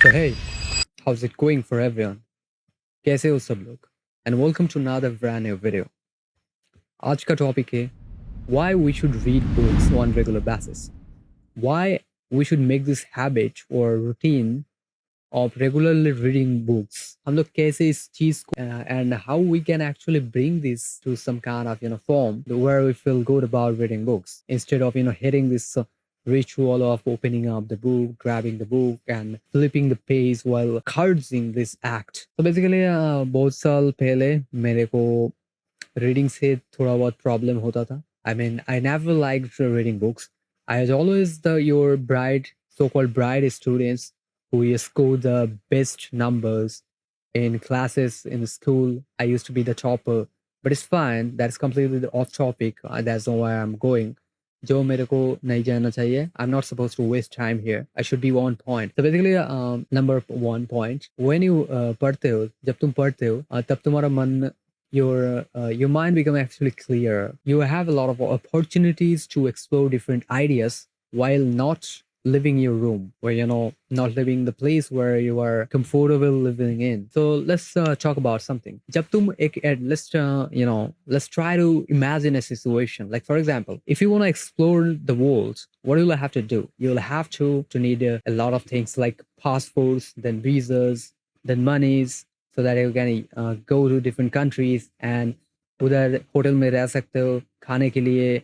So hey, how's it going for everyone? कैसे हो सब लोग? And welcome to another brand new video. आज का टॉपिक है why we should read books on regular basis. Why we should make this habit or routine of regularly reading books. हम लोग कैसे इस चीज को and how we can actually bring this to some kind of form where we feel good about reading books instead of hitting this ritual of opening up the book, grabbing the book, and flipping the page while cursing this act. So basically, बहुत साल पहले मेरे को reading से थोड़ा बहुत problem होता था. I mean, I never liked reading books. I was always the your bright, so-called bright students who scored the best numbers in classes in school. I used to be the topper, but it's fine. That's completely off topic. That's not where I'm going. जो मेरे को नहीं जानना चाहिए. I'm not supposed to waste time here. I should be on point. So basically, number one point. When you पढ़ते हो, जब तुम पढ़ते हो, तब तुम्हारा मन your mind become actually clear. You have a lot of opportunities to explore different ideas while not living your room, where not living the place where you are comfortable living in. So let's talk about something. जब तुम let's try to imagine a situation. Like for example, if you want to explore the world, what will I have to do? You'll have to need a lot of things like passports, then visas, then monies, so that you can go to different countries and उधर hotel में रह सकते हो. खाने के लिए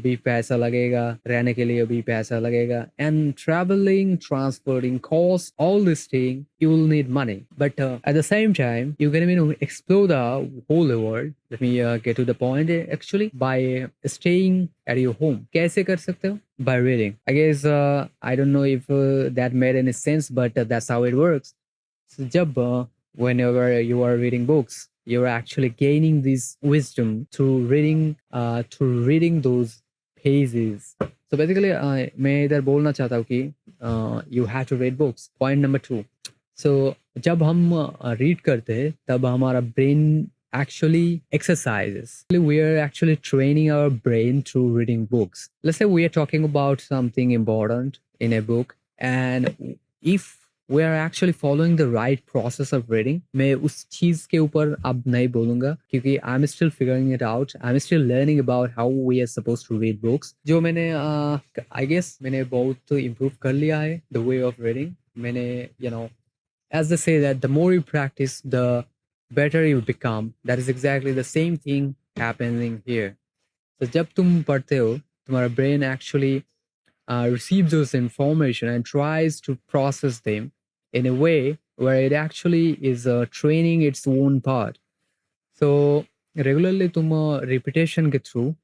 भी पैसा लगेगा, रहने के लिए भी पैसा लगेगा, and traveling, transporting costs, all this thing you will need money. But at the same time you can explore the whole world. Let me get to the point actually by staying at your home. कैसे कर सकते हो? By reading. I guess I don't know if that made any sense, but that's how it works. So जब whenever you are reading books, you're actually gaining this wisdom through reading those pages. So basically, मैं इधर बोलना चाहता हूँ कि you have to read books. Point number 2. So जब हम read करते हैं, तब हमारा brain actually exercises. We are actually training our brain through reading books. Let's say we are talking about something important in a book, and if we are actually following the right process of reading. मैं उस चीज के ऊपर अब नहीं बोलूंगा क्योंकि I'm still figuring it out. I'm still learning about how we are supposed to read books. जो मैंने I guess मैंने बहुत improve कर लिया है the way of reading. मैंने as they say that the more you practice, the better you become. That is exactly the same thing happening here. So जब तुम पढ़ते हो, तुम्हारा brain actually receives those information and tries to process them in a way where it actually is training its own part. So regularly तुम repetition के through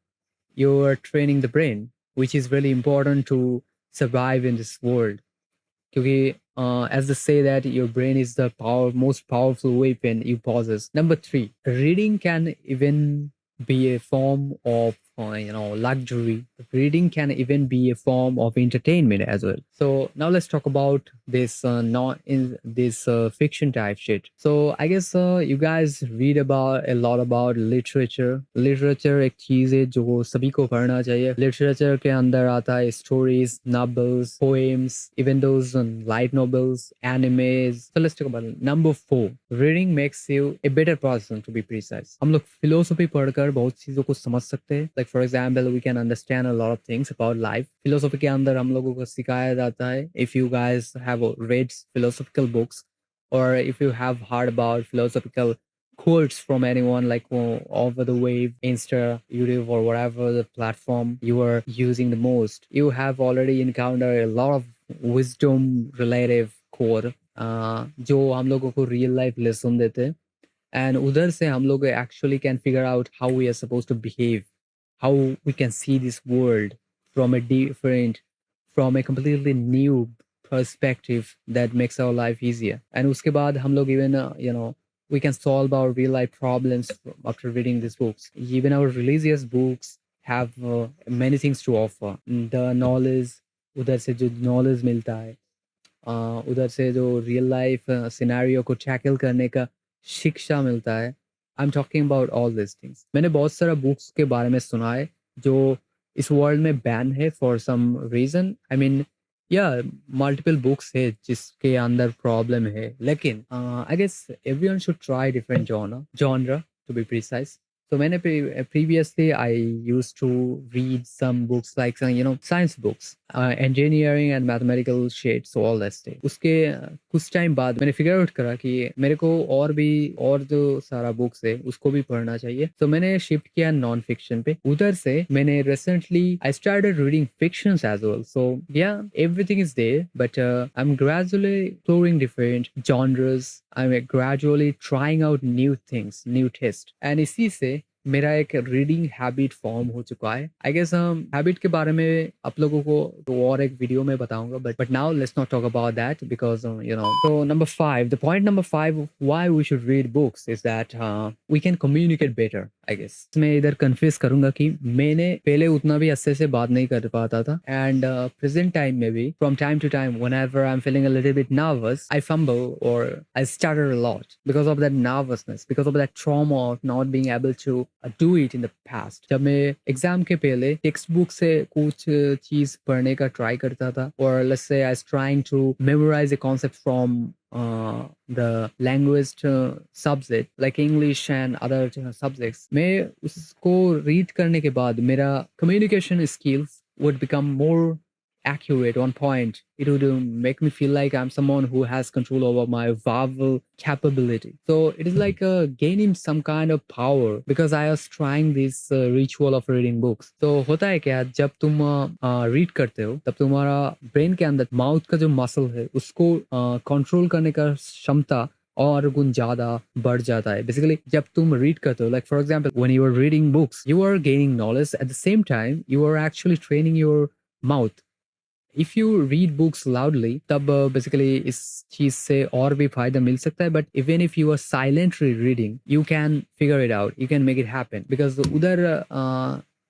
you are training the brain, which is really important to survive in this world. क्योंकि as they say that your brain is the most powerful weapon you possess. Number 3, reading can even be a form of luxury. Reading can even be a form of entertainment as well. So now let's talk about this not in this fiction type shit. So I guess you guys read about a lot about literature. Literature एक चीज है जो सभी को पढ़ना चाहिए. Literature के अंदर आता है stories, novels, poems, even those light novels, animes. So let's talk about it. Number 4, reading makes you a better person, to be precise. हम लोग philosophy पढ़कर बहुत चीजों को समझ सकते हैं. Like for example, we can understand a lot of things about life. Philosophy के अंदर हम लोगों को सिखाया जाता है. If you guys have read philosophical books, or if you have heard about philosophical quotes from anyone like over the wave, Insta, YouTube, or whatever the platform you are using the most, you have already encountered a lot of wisdom relative quote जो हम लोगों को real life lesson देते हैं. And उधर से हम लोग actually can figure out how we are supposed to behave, how we can see this world from a completely new perspective that makes our life easier. And उसके बाद हम लोग even we can solve our real life problems after reading these books. Even our religious books have many things to offer. The knowledge, उधर से जो knowledge मिलता है, उधर से जो रियल लाइफ सिनेरियो को टैकल करने का शिक्षा मिलता है. I am talking about all this things. मैंने बहुत सारा बुक्स के बारे में सुना है जो इस वर्ल्ड में बैन है for some reason. I mean या मल्टीपल बुक्स है जिसके अंदर प्रॉब्लम है, लेकिन I guess everyone should try different genre to be precise. So मैंने previously I used to read some books like some, science books, engineering and mathematical shit, so all that stuff. उसके कुछ time बाद मैंने figure out करा कि मेरे को और जो सारा बुक्स है उसको भी पढ़ना चाहिए. तो मैंने शिफ्ट किया नॉन फिक्शन पे. उधर से मैंने recently I started reading fictions as well. So yeah everything is there, but I'm gradually exploring different genres. I'm gradually trying out new things, new taste. And इसी से मेरा एक रीडिंग हैबिट फॉर्म हो चुका है. आई गेस हम habit के बारे में आप लोगों को तो और एक वीडियो में बताऊंगा, but now let's not talk about that because So number 5, the point number 5 why we should read books is that we can communicate better, I guess. मैं इधर कन्फ्यूज करूंगा कि मैंने पहले उतना भी अच्छे से बात नहीं कर पाता था, एंड प्रेजेंट टाइम में भी from time to time whenever I'm feeling a little bit nervous, I fumble or I stutter a lot because of that nervousness, because of that trauma of not being able to do it in the past. जब मैं exam के पहले text book से कुछ चीज पढ़ने का try करता था, or let's say I was trying to memorize a concept from the language subject like English and other subjects, मैं उसको रीड करने के बाद मेरा communication skills would become more accurate, on point. It would make me feel like I'm someone who has control over my vowel capability. So it is like gaining some kind of power because I was trying this ritual of reading books. तो होता है क्या, जब तुम read करते हो तब तुम्हारा ब्रेन के अंदर माउथ का जो मसल है उसको कंट्रोल करने का क्षमता और गुण ज्यादा बढ़ जाता है. बेसिकली जब तुम रीड करते हो, like for example when you are reading books, you are gaining knowledge, at the same time you are actually training your mouth. If you read books loudly तब बेसिकली इस चीज से और भी फायदा मिल सकता है, but even if you are silently reading you can figure it out, you can make it happen. Because उधर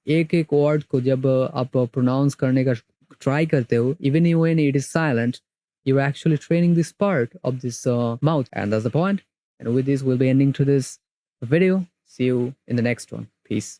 एक एक वर्ड को जब आप प्रोनाउंस करने का ट्राई करते हो, even when it is silent, you're actually training this part of this mouth, and that's the point. And with this we'll be ending to this video. See you in the next one. Peace.